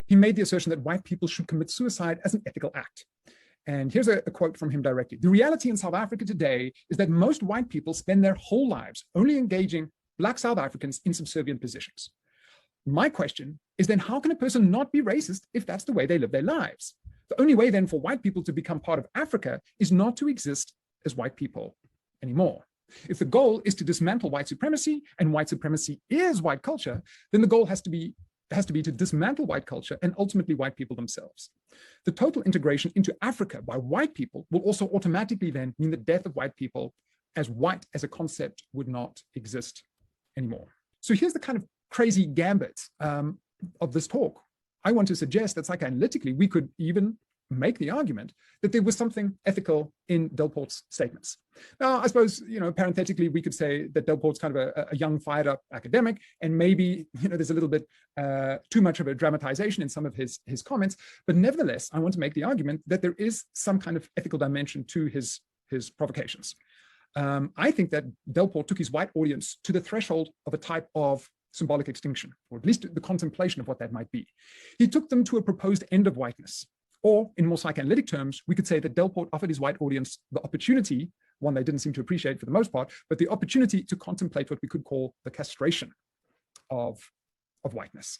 He made the assertion that white people should commit suicide as an ethical act. And here's a quote from him directly. The reality in South Africa today is that most white people spend their whole lives only engaging Black South Africans in subservient positions. My question is then, how can a person not be racist if that's the way they live their lives? The only way then for white people to become part of Africa is not to exist as white people anymore. If the goal is to dismantle white supremacy, and white supremacy is white culture, then the goal has to be to dismantle white culture and ultimately white people themselves. The total integration into Africa by white people will also automatically then mean the death of white people, as white as a concept would not exist anymore. So here's the kind of crazy gambit of this talk. I want to suggest that psychoanalytically, we could even make the argument that there was something ethical in Delport's statements. Now, I suppose, parenthetically, we could say that Delport's kind of a young, fired up academic, and maybe, there's a little bit too much of a dramatization in some of his comments. But nevertheless, I want to make the argument that there is some kind of ethical dimension to his provocations. I think that Delport took his white audience to the threshold of a type of symbolic extinction, or at least the contemplation of what that might be. He took them to a proposed end of whiteness. Or in more psychoanalytic terms, we could say that Delport offered his white audience the opportunity, one they didn't seem to appreciate for the most part, but the opportunity to contemplate what we could call the castration of whiteness.